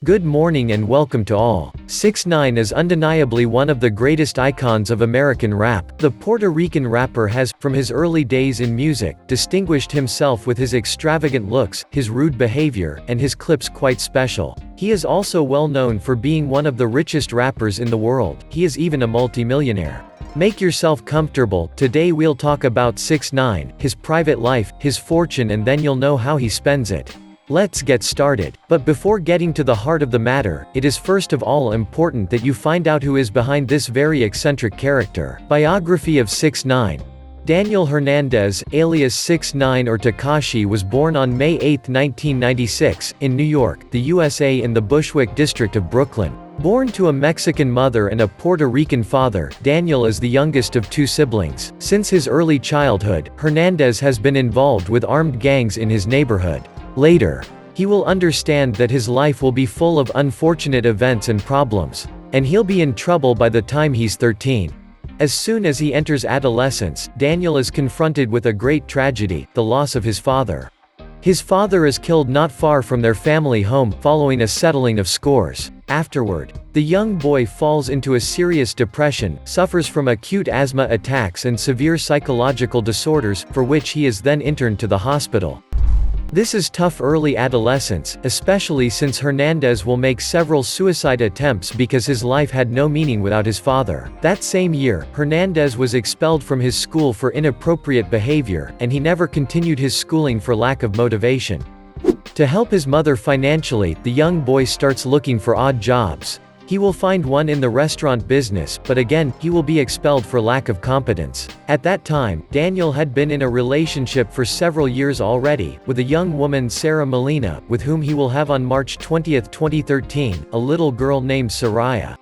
Good morning and welcome to all. 6ix9ine is undeniably one of the greatest icons of American rap. The Puerto Rican rapper has, from his early days in music, distinguished himself with his extravagant looks, his rude behavior, and his clips quite special. He is also well known for being one of the richest rappers in the world. He is even a multimillionaire. Make yourself comfortable. Today we'll talk about 6ix9ine, his private life, his fortune, and then you'll know how he spends it. Let's get started. But before getting to the heart of the matter, it is first of all important that you find out who is behind this very eccentric character. Biography of 6ix9ine. Daniel Hernandez, alias 6ix9ine or Tekashi, was born on May 8, 1996, in New York, the USA, in the Bushwick district of Brooklyn. Born to a Mexican mother and a Puerto Rican father, Daniel is the youngest of two siblings. Since his early childhood, Hernandez has been involved with armed gangs in his neighborhood. Later, he will understand that his life will be full of unfortunate events and problems, and he'll be in trouble by the time he's 13. As soon as he enters adolescence, Daniel is confronted with a great tragedy, the loss of his father. His father is killed not far from their family home, following a settling of scores. Afterward, the young boy falls into a serious depression, suffers from acute asthma attacks and severe psychological disorders, for which he is then interned to the hospital. This is tough early adolescence, especially since Hernandez will make several suicide attempts because his life had no meaning without his father. That same year, Hernandez was expelled from his school for inappropriate behavior, and he never continued his schooling for lack of motivation. To help his mother financially, the young boy starts looking for odd jobs. He will find one in the restaurant business, but again, he will be expelled for lack of competence. At that time, Daniel had been in a relationship for several years already, with a young woman, Sarah Molina, with whom he will have on March 20, 2013, a little girl named Soraya.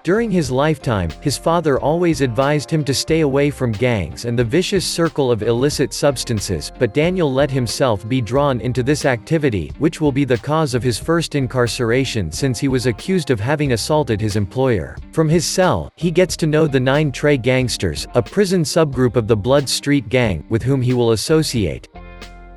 During his lifetime, his father always advised him to stay away from gangs and the vicious circle of illicit substances, but Daniel let himself be drawn into this activity, which will be the cause of his first incarceration since he was accused of having assaulted his employer. From his cell, he gets to know the 9 Trey gangsters, a prison subgroup of the Blood Street Gang, with whom he will associate.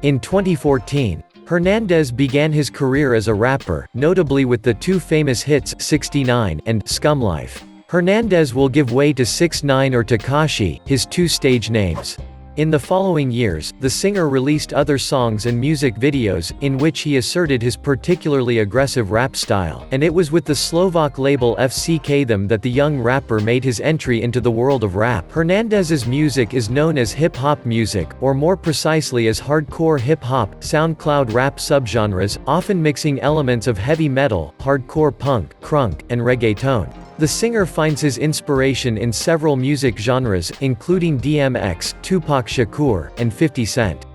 In 2014, Hernandez began his career as a rapper, notably with the two famous hits, 69 and Scum Life. Hernandez will give way to 6ix9ine or Tekashi, his two stage names. In the following years, the singer released other songs and music videos, in which he asserted his particularly aggressive rap style, and it was with the Slovak label 6IX9INE that the young rapper made his entry into the world of rap. Hernandez's music is known as hip-hop music, or more precisely as hardcore hip-hop, SoundCloud rap subgenres, often mixing elements of heavy metal, hardcore punk, crunk, and reggaeton. The singer finds his inspiration in several music genres, including DMX, Tupac Shakur, and 50 Cent.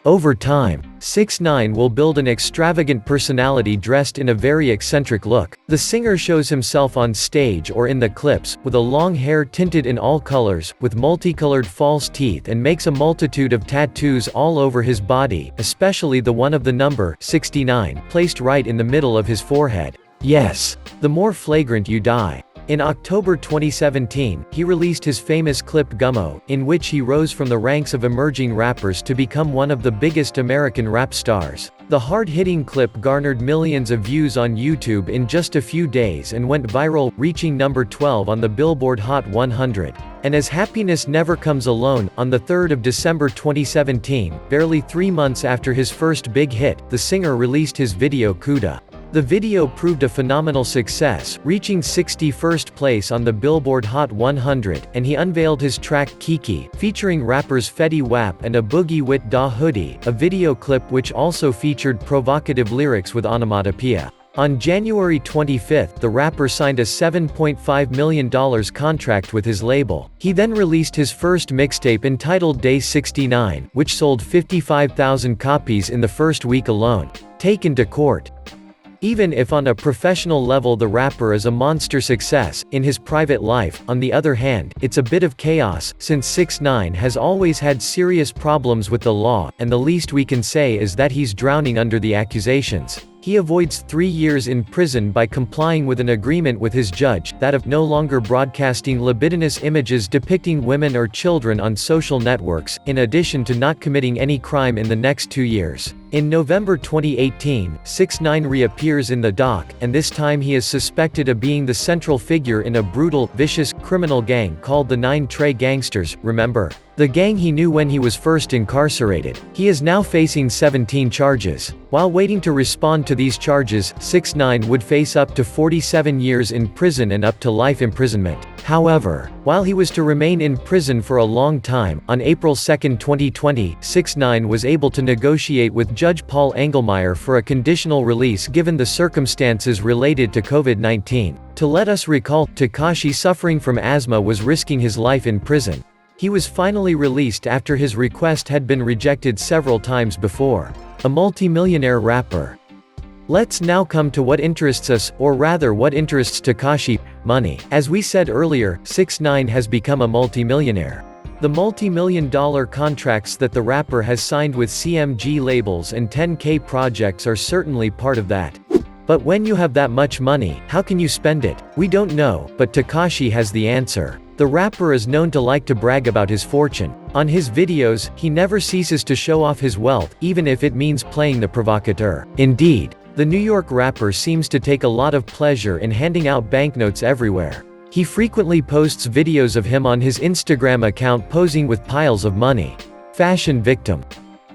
Over time, 6ix9ine will build an extravagant personality dressed in a very eccentric look. The singer shows himself on stage or in the clips, with a long hair tinted in all colors, with multicolored false teeth, and makes a multitude of tattoos all over his body, especially the one of the number 69 placed right in the middle of his forehead. Yes, the more flagrant you die. In October 2017, he released his famous clip Gummo, in which he rose from the ranks of emerging rappers to become one of the biggest American rap stars. The hard-hitting clip garnered millions of views on YouTube in just a few days and went viral, reaching number 12 on the Billboard Hot 100. And as happiness never comes alone, on the 3rd of December 2017, barely 3 months after his first big hit, the singer released his video Kuda. The video proved a phenomenal success, reaching 61st place on the Billboard Hot 100, and he unveiled his track Kiki, featuring rappers Fetty Wap and a Boogie Wit Da Hoodie, a video clip which also featured provocative lyrics with onomatopoeia. On January 25, the rapper signed a $7.5 million contract with his label. He then released his first mixtape entitled Day 69, which sold 55,000 copies in the first week alone. Taken to court. Even if on a professional level the rapper is a monster success, in his private life, on the other hand, it's a bit of chaos, since 6ix9ine has always had serious problems with the law, and the least we can say is that he's drowning under the accusations. He avoids 3 years in prison by complying with an agreement with his judge, that of no longer broadcasting libidinous images depicting women or children on social networks, in addition to not committing any crime in the next 2 years. In November 2018, 6IX9INE reappears in the dock, and this time he is suspected of being the central figure in a brutal, vicious, criminal gang called the 9 Trey Gangsters, remember? The gang he knew when he was first incarcerated. He is now facing 17 charges. While waiting to respond to these charges, 6IX9INE would face up to 47 years in prison and up to life imprisonment. However, while he was to remain in prison for a long time, on April 2, 2020, 6IX9INE was able to negotiate with Judge Paul Engelmeyer for a conditional release given the circumstances related to COVID-19. To let us recall, Tekashi suffering from asthma was risking his life in prison. He was finally released after his request had been rejected several times before. A multimillionaire rapper. Let's now come to what interests us, or rather what interests Tekashi: money. As we said earlier, 6IX9INE has become a multimillionaire. The multi-million-dollar contracts that the rapper has signed with CMG labels and 10K projects are certainly part of that. But when you have that much money, how can you spend it? We don't know, but Tekashi has the answer. The rapper is known to like to brag about his fortune. On his videos, he never ceases to show off his wealth, even if it means playing the provocateur. Indeed, the New York rapper seems to take a lot of pleasure in handing out banknotes everywhere. He frequently posts videos of him on his Instagram account posing with piles of money. Fashion victim.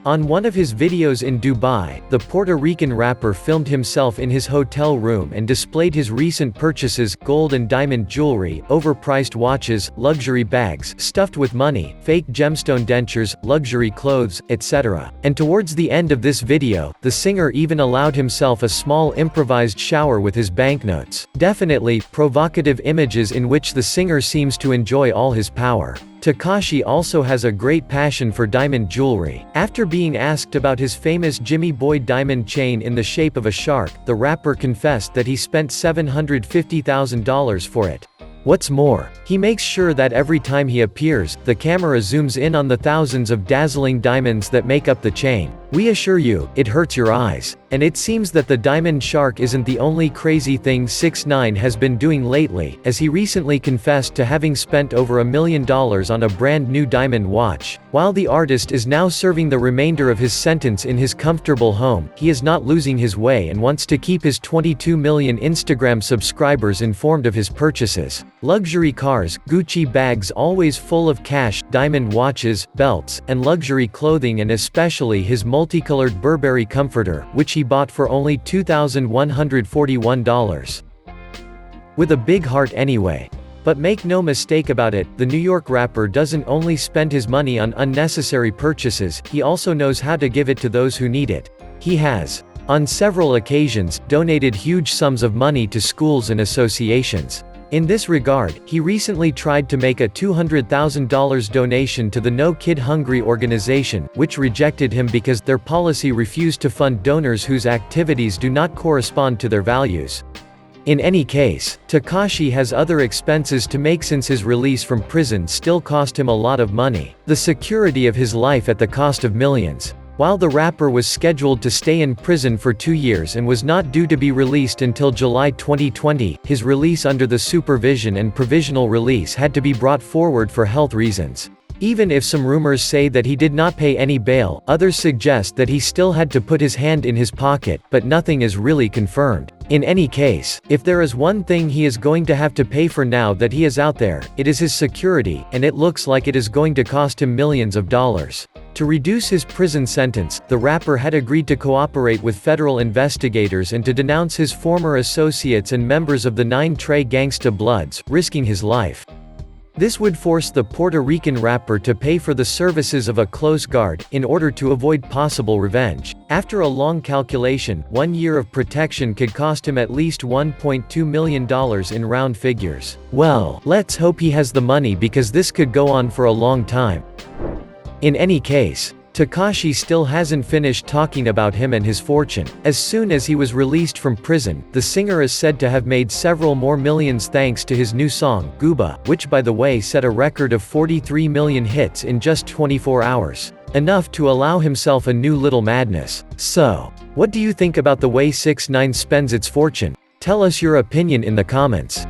On one of his videos in Dubai, the Puerto Rican rapper filmed himself in his hotel room and displayed his recent purchases: gold and diamond jewelry, overpriced watches, luxury bags stuffed with money, fake gemstone dentures, luxury clothes, etc. And towards the end of this video, the singer even allowed himself a small improvised shower with his banknotes. Definitely, provocative images in which the singer seems to enjoy all his power. Tekashi also has a great passion for diamond jewelry. After being asked about his famous Jimmy Boy diamond chain in the shape of a shark, the rapper confessed that he spent $750,000 for it. What's more, he makes sure that every time he appears, the camera zooms in on the thousands of dazzling diamonds that make up the chain. We assure you, it hurts your eyes. And it seems that the diamond shark isn't the only crazy thing 6IX9INE has been doing lately, as he recently confessed to having spent over $1 million on a brand new diamond watch. While the artist is now serving the remainder of his sentence in his comfortable home, he is not losing his way and wants to keep his 22 million Instagram subscribers informed of his purchases. Luxury cars, Gucci bags always full of cash, diamond watches, belts, and luxury clothing, and especially his multicolored Burberry comforter, which he bought for only $2,141. With a big heart anyway. But make no mistake about it, the New York rapper doesn't only spend his money on unnecessary purchases, he also knows how to give it to those who need it. He has, on several occasions, donated huge sums of money to schools and associations. In this regard, he recently tried to make a $200,000 donation to the No Kid Hungry organization, which rejected him because their policy refused to fund donors whose activities do not correspond to their values. In any case, Tekashi has other expenses to make since his release from prison still cost him a lot of money. The security of his life at the cost of millions. While the rapper was scheduled to stay in prison for 2 years and was not due to be released until July 2020, his release under the supervision and provisional release had to be brought forward for health reasons. Even if some rumors say that he did not pay any bail, others suggest that he still had to put his hand in his pocket, but nothing is really confirmed. In any case, if there is one thing he is going to have to pay for now that he is out there, it is his security, and it looks like it is going to cost him millions of dollars. To reduce his prison sentence, the rapper had agreed to cooperate with federal investigators and to denounce his former associates and members of the 9 Trey Gangsta Bloods, risking his life. This would force the Puerto Rican rapper to pay for the services of a close guard, in order to avoid possible revenge. After a long calculation, 1 year of protection could cost him at least $1.2 million in round figures. Well, let's hope he has the money because this could go on for a long time. In any case, Tekashi still hasn't finished talking about him and his fortune. As soon as he was released from prison, the singer is said to have made several more millions thanks to his new song, Gooba, which by the way set a record of 43 million hits in just 24 hours. Enough to allow himself a new little madness. So, what do you think about the way 6ix9ine spends its fortune? Tell us your opinion in the comments.